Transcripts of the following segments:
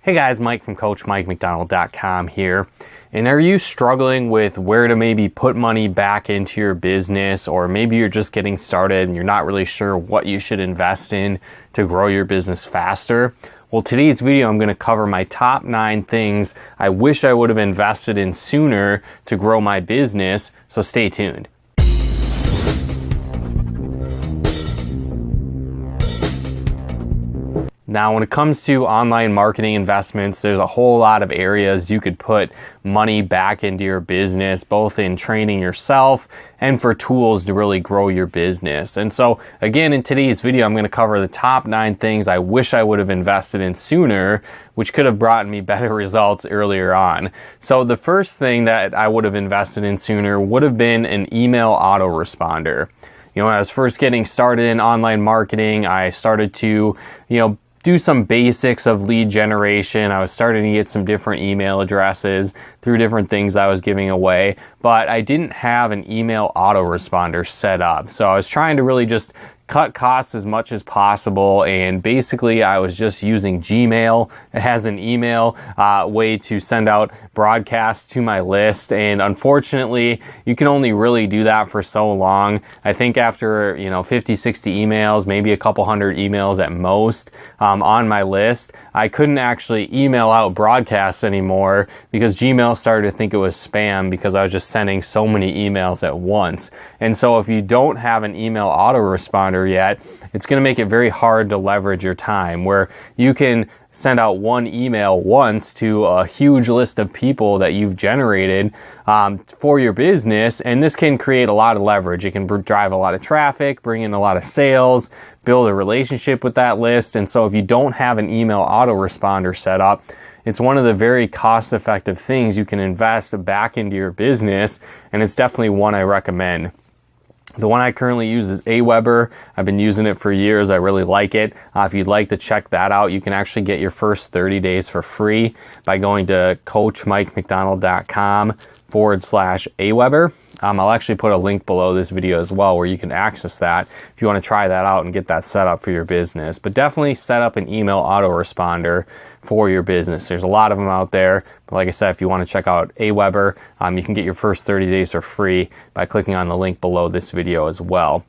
Hey guys, Mike from CoachMikeMcDonald.com here. And are you struggling with where to maybe put money back into your business, or maybe you're just getting started and you're not really sure what you should invest in to grow your business faster? Well, today's video, I'm going to cover my top 9 things I wish I would have invested in sooner to grow my business, so stay tuned. Now, when it comes to online marketing investments, there's a whole lot of areas you could put money back into your business, both in training yourself and for tools to really grow your business. And so, again, in today's video, I'm going to cover the top 9 things I wish I would have invested in sooner, which could have brought me better results earlier on. So the first thing that I would have invested in sooner would have been an email autoresponder. When I was first getting started in online marketing, I started to, do some basics of lead generation. I was starting to get some different email addresses through different things I was giving away, but I didn't have an email autoresponder set up. So I was trying to really just cut costs as much as possible, and basically I was just using Gmail as an email way to send out broadcasts to my list. And unfortunately, you can only really do that for so long. I think after 50, 60 emails, maybe a couple hundred emails at most on my list, I couldn't actually email out broadcasts anymore because Gmail started to think it was spam because I was just sending so many emails at once. And so if you don't have an email autoresponder yet, it's going to make it very hard to leverage your time, where you can send out one email once to a huge list of people that you've generated for your business, and this can create a lot of leverage. It can drive a lot of traffic, bring in a lot of sales, build a relationship with that list. And so if you don't have an email autoresponder set up, it's one of the very cost-effective things you can invest back into your business, and it's definitely one I recommend. The one I currently use is Aweber. I've been using it for years. I really like it. If you'd like to check that out, you can actually get your first 30 days for free by going to CoachMikeMcDonald.com/Aweber. I'll actually put a link below this video as well where you can access that if you want to try that out and get that set up for your business. But definitely set up an email autoresponder for your business. There's a lot of them out there. But like I said, if you want to check out Aweber, you can get your first 30 days for free by clicking on the link below this video as well.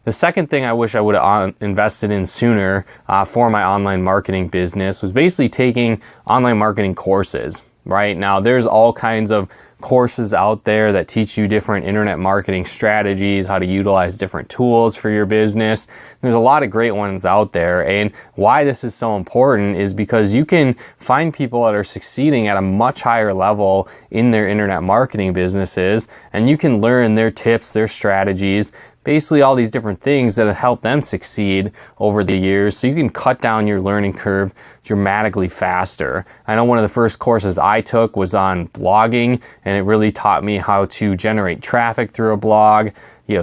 The second thing I wish I would have invested in sooner for my online marketing business was basically taking online marketing courses. Right now, there's all kinds of courses out there that teach you different internet marketing strategies, how to utilize different tools for your business. There's a lot of great ones out there, and why this is so important is because you can find people that are succeeding at a much higher level in their internet marketing businesses, and you can learn their tips, their strategies, basically all these different things that have helped them succeed over the years, so you can cut down your learning curve dramatically faster. I know one of the first courses I took was on blogging, and it really taught me how to generate traffic through a blog,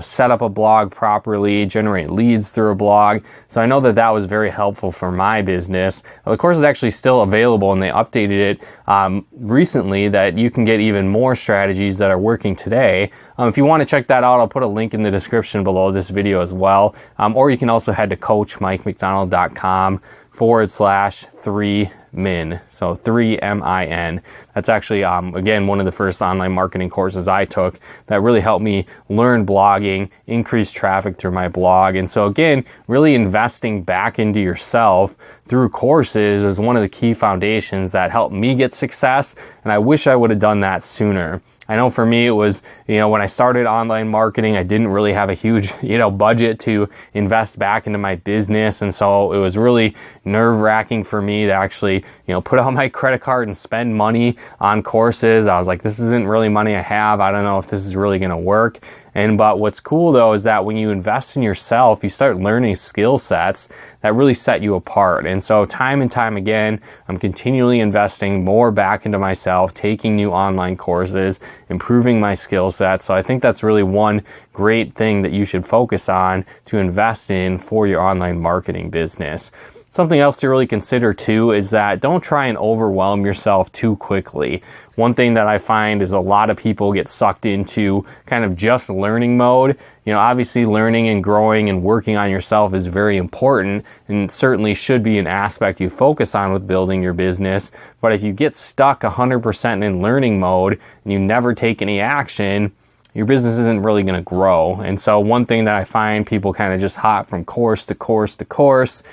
set up a blog properly, generate leads through a blog. So I know that that was very helpful for my business. The course is actually still available, and they updated it recently that you can get even more strategies that are working today. If you want to check that out, I'll put a link in the description below this video as well. Or you can also head to CoachMikeMcDonald.com/3min. So 3min. That's actually, again, one of the first online marketing courses I took that really helped me learn blogging, increase traffic through my blog. And so again, really investing back into yourself through courses is one of the key foundations that helped me get success. And I wish I would have done that sooner. I know for me it was, when I started online marketing, I didn't really have a huge, budget to invest back into my business. And so it was really nerve-wracking for me to actually, put out my credit card and spend money on courses. I was like, this isn't really money I have. I don't know if this is really going to work. But what's cool though is that when you invest in yourself, you start learning skill sets that really set you apart. And so time and time again, I'm continually investing more back into myself, taking new online courses, improving my skill sets. So I think that's really one great thing that you should focus on to invest in for your online marketing business. Something else to really consider too is that don't try and overwhelm yourself too quickly. One thing that I find is a lot of people get sucked into kind of just learning mode. Obviously learning and growing and working on yourself is very important and certainly should be an aspect you focus on with building your business. But if you get stuck 100% in learning mode and you never take any action, your business isn't really going to grow. And so one thing that I find people kind of just hop from course to course to course,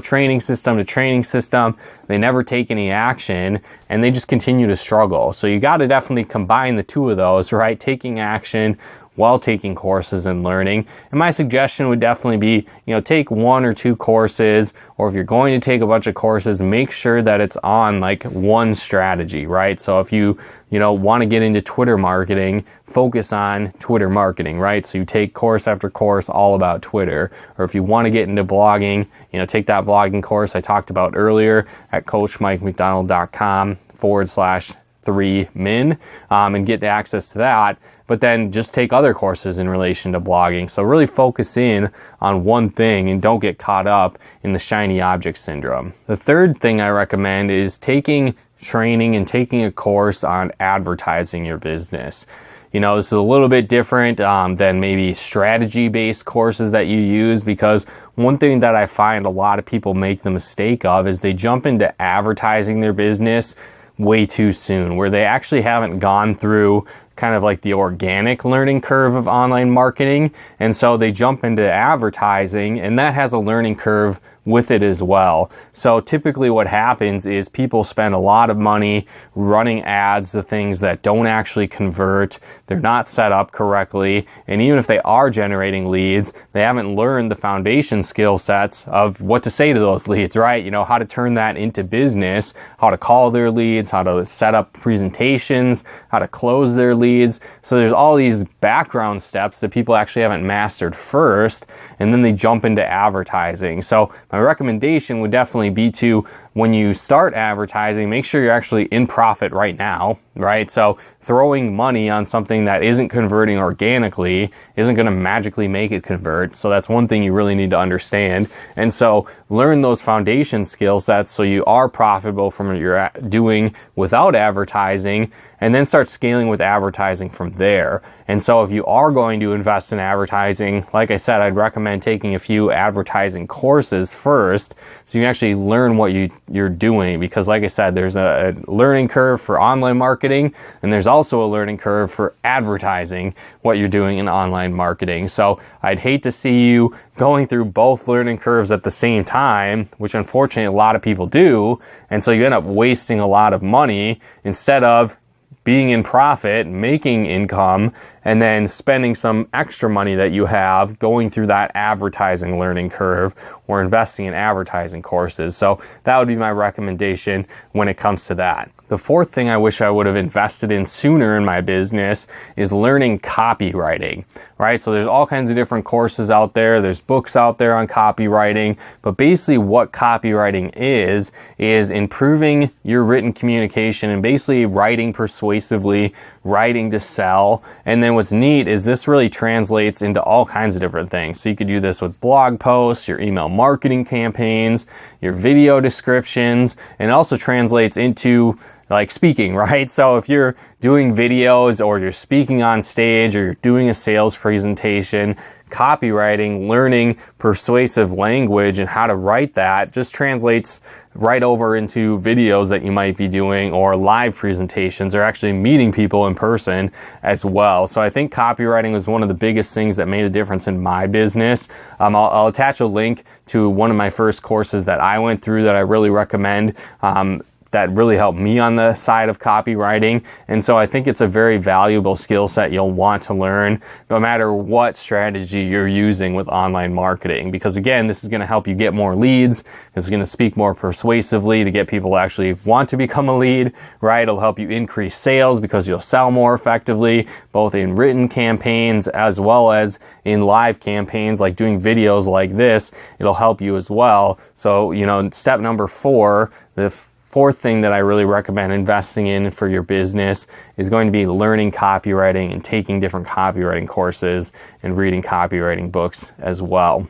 training system to training system, they never take any action and they just continue to struggle. So you got to definitely combine the two of those, right? Taking action while taking courses and learning. And my suggestion would definitely be, take 1 or 2 courses, or if you're going to take a bunch of courses, make sure that it's on like one strategy, right? So if you want to get into Twitter marketing, focus on Twitter marketing, right? So you take course after course all about Twitter. Or if you want to get into blogging, take that blogging course I talked about earlier at coachmikemcdonald.com/3min and get access to that. But then just take other courses in relation to blogging. So really focus in on one thing and don't get caught up in the shiny object syndrome. The third thing I recommend is taking training and taking a course on advertising your business. This is a little bit different than maybe strategy-based courses that you use, because one thing that I find a lot of people make the mistake of is they jump into advertising their business way too soon, where they actually haven't gone through kind of like the organic learning curve of online marketing. And so they jump into advertising, and that has a learning curve with it as well. So typically what happens is people spend a lot of money running ads to things that don't actually convert. They're not set up correctly. And even if they are generating leads, they haven't learned the foundation skill sets of what to say to those leads, right? How to turn that into business, how to call their leads, how to set up presentations, how to close their leads. So there's all these background steps that people actually haven't mastered first, and then they jump into advertising. So my recommendation would definitely be to, when you start advertising, make sure you're actually in profit right now, right? So throwing money on something that isn't converting organically isn't going to magically make it convert. So that's one thing you really need to understand. And so learn those foundation skill sets so you are profitable from what you're doing without advertising, and then start scaling with advertising from there. And so if you are going to invest in advertising, like I said, I'd recommend taking a few advertising courses first so you can actually learn what you're doing. Because like I said, there's a learning curve for online marketing, and there's also a learning curve for advertising what you're doing in online marketing. So I'd hate to see you going through both learning curves at the same time, which unfortunately a lot of people do. And so you end up wasting a lot of money instead of being in profit, making income, and then spending some extra money that you have going through that advertising learning curve or investing in advertising courses. So that would be my recommendation when it comes to that. The fourth thing I wish I would have invested in sooner in my business is learning copywriting, right? So there's all kinds of different courses out there. There's books out there on copywriting, but basically what copywriting is improving your written communication and basically writing persuasively, writing to sell. And then what's neat is this really translates into all kinds of different things. So you could do this with blog posts, your email marketing campaigns, your video descriptions, and it also translates into like speaking, right? So if you're doing videos or you're speaking on stage or you're doing a sales presentation, copywriting, learning persuasive language and how to write that just translates right over into videos that you might be doing or live presentations or actually meeting people in person as well. So I think copywriting was one of the biggest things that made a difference in my business. I'll attach a link to one of my first courses that I went through that I really recommend. That really helped me on the side of copywriting. And so I think it's a very valuable skill set you'll want to learn no matter what strategy you're using with online marketing. Because again, this is going to help you get more leads. It's going to speak more persuasively to get people to actually want to become a lead, right? It'll help you increase sales because you'll sell more effectively, both in written campaigns as well as in live campaigns, like doing videos like this. It'll help you as well. So, step number 4, the fourth thing that I really recommend investing in for your business is going to be learning copywriting and taking different copywriting courses and reading copywriting books as well.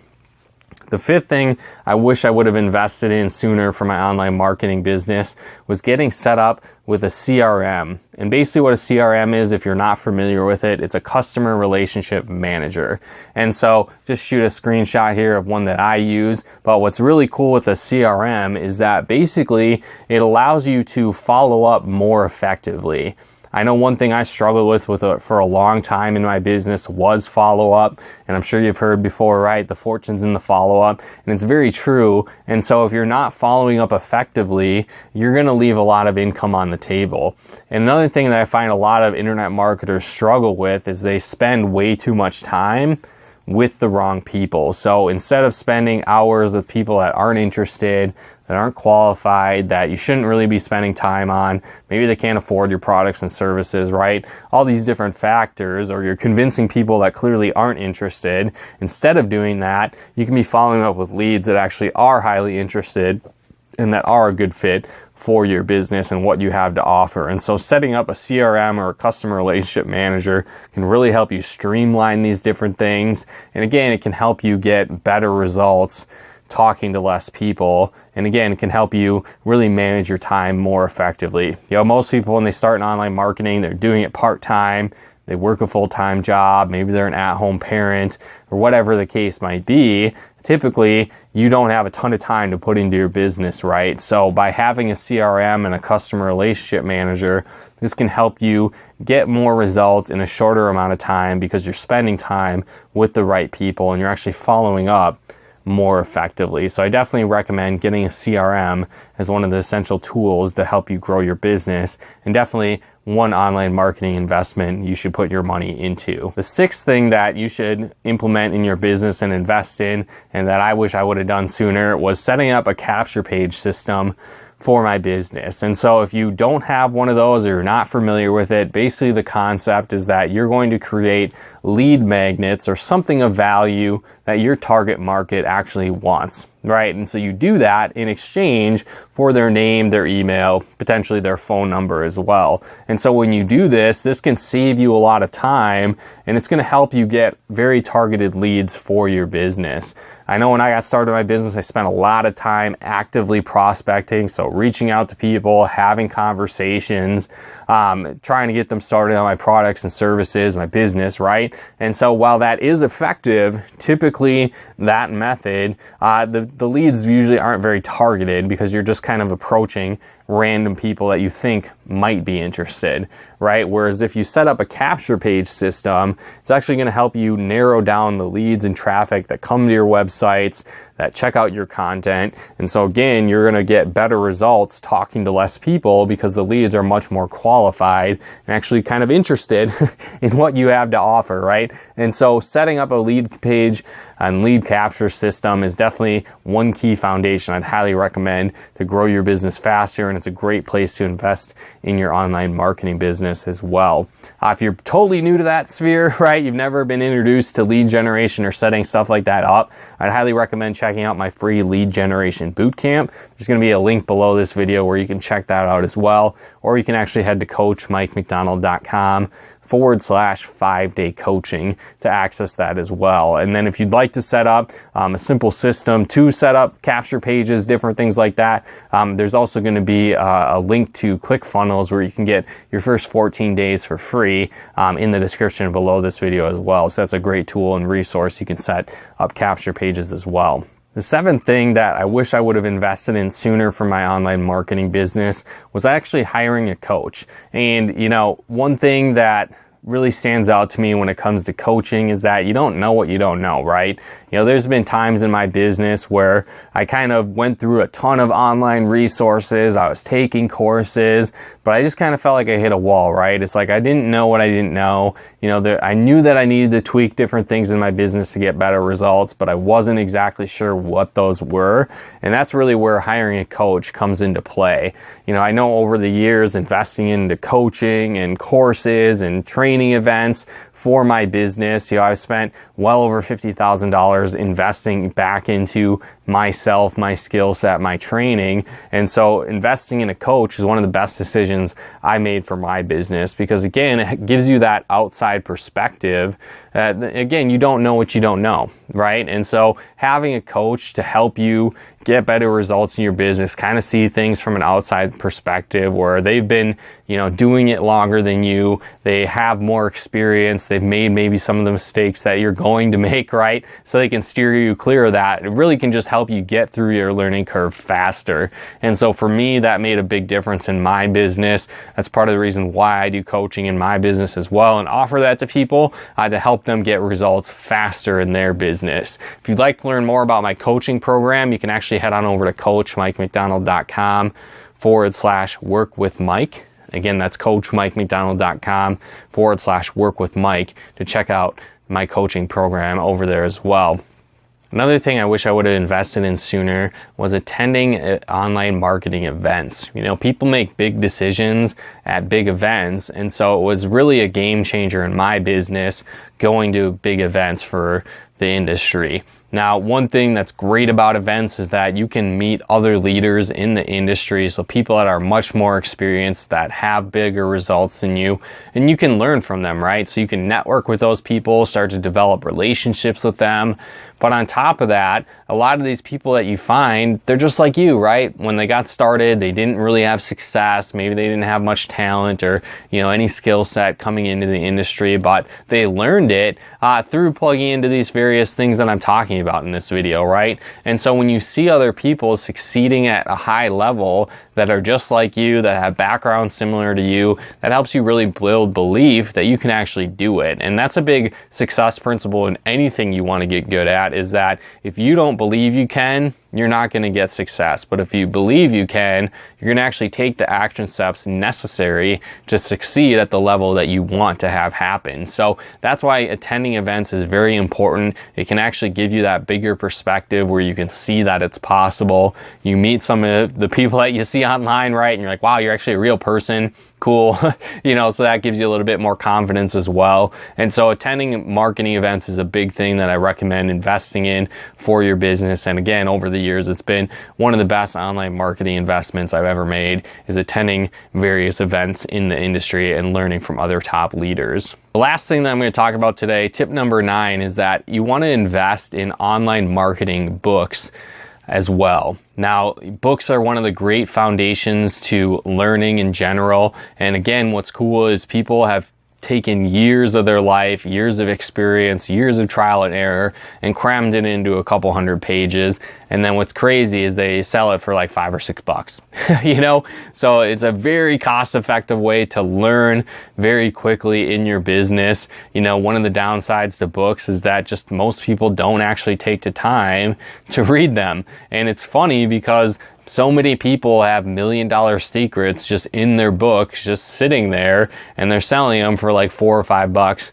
The fifth thing I wish I would have invested in sooner for my online marketing business was getting set up with a CRM. And basically what a CRM is, if you're not familiar with it, it's a customer relationship manager. And so just shoot a screenshot here of one that I use. But what's really cool with a CRM is that basically it allows you to follow up more effectively. I know one thing I struggled with for a long time in my business was follow-up, and I'm sure you've heard before, right? The fortune's in the follow-up, and it's very true. And so if you're not following up effectively, you're going to leave a lot of income on the table. And another thing that I find a lot of internet marketers struggle with is they spend way too much time with the wrong people. So instead of spending hours with people that aren't interested, that aren't qualified, that you shouldn't really be spending time on, maybe they can't afford your products and services, right? All these different factors, or you're convincing people that clearly aren't interested. Instead of doing that, you can be following up with leads that actually are highly interested and that are a good fit for your business and what you have to offer. And so setting up a CRM or a customer relationship manager can really help you streamline these different things. And again, it can help you get better results talking to less people. And again, it can help you really manage your time more effectively. Most people, when they start in online marketing, they're doing it part-time. They work a full-time job. Maybe they're an at-home parent or whatever the case might be. Typically, you don't have a ton of time to put into your business, right? So by having a CRM and a customer relationship manager, this can help you get more results in a shorter amount of time because you're spending time with the right people and you're actually following up more effectively. So I definitely recommend getting a CRM as one of the essential tools to help you grow your business, and definitely one online marketing investment you should put your money into. The sixth thing that you should implement in your business and invest in, and that I wish I would have done sooner, was setting up a capture page system for my business. And so if you don't have one of those or you're not familiar with it, basically the concept is that you're going to create lead magnets or something of value that your target market actually wants, right? And so you do that in exchange for their name, their email, potentially their phone number as well. And so when you do this, this can save you a lot of time, and it's going to help you get very targeted leads for your business. I know when I got started in my business, I spent a lot of time actively prospecting, so reaching out to people, having conversations, trying to get them started on my products and services, my business, right? And so while that is effective, typically that method, the leads usually aren't very targeted because you're just kind of approaching random people that you think might be interested, right? Whereas if you set up a capture page system, it's actually going to help you narrow down the leads and traffic that come to your websites, that check out your content. And so again, you're going to get better results talking to less people because the leads are much more qualified and actually kind of interested in what you have to offer, right? And so setting up a lead page and lead capture system is definitely one key foundation I'd highly recommend to grow your business faster, and it's a great place to invest in your online marketing business as well. If you're totally new to that sphere, right, you've never been introduced to lead generation or setting stuff like that up, I'd highly recommend checking out my free lead generation bootcamp. There's going to be a link below this video where you can check that out as well, or you can actually head to coachmikemcdonald.com/5-day coaching to access that as well. And then if you'd like to set up a simple system to set up capture pages, different things like that, there's also going to be a link to ClickFunnels where you can get your first 14 days for free in the description below this video as well. So that's a great tool and resource. You can set up capture pages as well. The seventh thing that I wish I would have invested in sooner for my online marketing business was actually hiring a coach. And, one thing that really stands out to me when it comes to coaching is that you don't know what you don't know, right? There's been times in my business where I kind of went through a ton of online resources. I was taking courses, but I just kind of felt like I hit a wall, right? It's like I didn't know what I didn't know. I knew that I needed to tweak different things in my business to get better results, but I wasn't exactly sure what those were. And that's really where hiring a coach comes into play. I know over the years investing into coaching and courses and training training events for my business. I've spent well over $50,000 investing back into myself, my skill set, my training. And so investing in a coach is one of the best decisions I made for my business, because again, it gives you that outside perspective. Again, you don't know what you don't know, right? And so having a coach to help you get better results in your business, kind of see things from an outside perspective, where they've been, doing it longer than you, they have more experience, they've made maybe some of the mistakes that you're going to make, right? So they can steer you clear of that. It really can just help you get through your learning curve faster. And so for me, that made a big difference in my business. That's part of the reason why I do coaching in my business as well, and offer that to people to help them get results faster in their business. If you'd like to learn more about my coaching program, you can actually head on over to coachmikemcdonald.com/workwithmike. Again, that's coachmikemcdonald.com/workwithmike to check out my coaching program over there as well. Another thing I wish I would have invested in sooner was attending online marketing events. People make big decisions at big events, and so it was really a game changer in my business going to big events for the industry. Now, one thing that's great about events is that you can meet other leaders in the industry, so people that are much more experienced, that have bigger results than you, and you can learn from them, right? So you can network with those people, start to develop relationships with them. But on top of that, a lot of these people that you find, they're just like you, right? When they got started, they didn't really have success. Maybe they didn't have much talent or, any skill set coming into the industry, but they learned it through plugging into these various things that I'm talking about in this video, right? And so when you see other people succeeding at a high level that are just like you, that have backgrounds similar to you, that helps you really build belief that you can actually do it. And that's a big success principle in anything you want to get good at, is that if you don't believe you can, you're not going to get success. But if you believe you can, you're going to actually take the action steps necessary to succeed at the level that you want to have happen. So that's why attending events is very important. It can actually give you that bigger perspective where you can see that it's possible. You meet some of the people that you see online, right? And you're like, wow, you're actually a real person. Cool. So that gives you a little bit more confidence as well. And so attending marketing events is a big thing that I recommend investing in for your business. And again, over the years, it's been one of the best online marketing investments I've ever made, is attending various events in the industry and learning from other top leaders. The last thing that I'm going to talk about today, tip number 9, is that you want to invest in online marketing books as well. Now, books are one of the great foundations to learning in general. And again, what's cool is people have taken years of their life, years of experience, years of trial and error, and crammed it into a couple hundred pages. And then what's crazy is they sell it for like $5 or $6, So it's a very cost-effective way to learn very quickly in your business. One of the downsides to books is that just most people don't actually take the time to read them. And it's funny because so many people have $1 million secrets just in their books, just sitting there, and they're selling them for like $4 or $5, $6,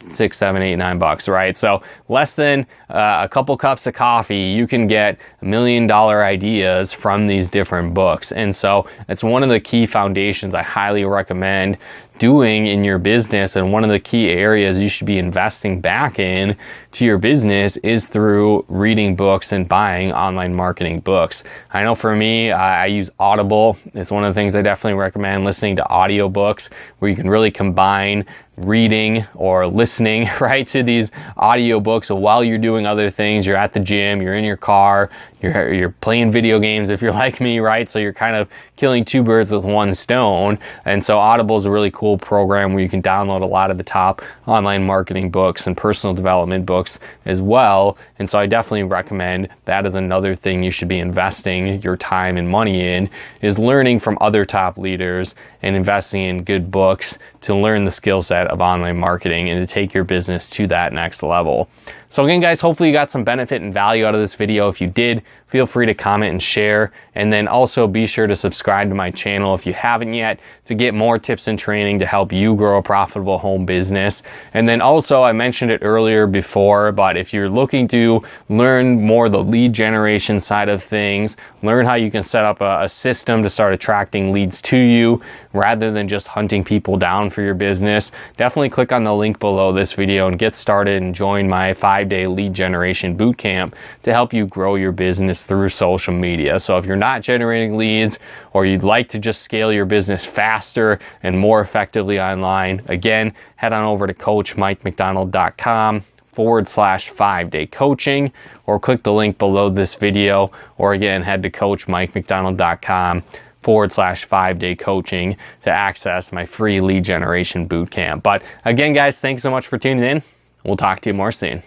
$7, $8, $9, right? So less than a couple cups of coffee, you can get $1 million ideas from these different books. And so it's one of the key foundations I highly recommend doing in your business, and one of the key areas you should be investing back in to your business is through reading books and buying online marketing books. I know for me, I use Audible. It's one of the things I definitely recommend, listening to audiobooks where you can really combine reading or listening, right, to these audiobooks. So while you're doing other things, you're at the gym, you're in your car, you're playing video games if you're like me, right? So you're kind of killing two birds with one stone. And so Audible is a really cool program where you can download a lot of the top online marketing books and personal development books as well. And so I definitely recommend that as another thing you should be investing your time and money in, is learning from other top leaders and investing in good books to learn the skill set of online marketing and to take your business to that next level. So again, guys, hopefully you got some benefit and value out of this video. If you did, feel free to comment and share. And then also be sure to subscribe to my channel if you haven't yet to get more tips and training to help you grow a profitable home business. And then also, I mentioned it earlier before, but if you're looking to learn more the lead generation side of things, learn how you can set up a system to start attracting leads to you rather than just hunting people down for your business, definitely click on the link below this video and get started and join my 5-day lead generation bootcamp to help you grow your business through social media. So if you're not generating leads or you'd like to just scale your business faster and more effectively online, again, head on over to coachmikemcdonald.com/5-day coaching, or click the link below this video, or again, head to coachmikemcdonald.com/5-day coaching to access my free lead generation bootcamp. But again, guys, thanks so much for tuning in. We'll talk to you more soon.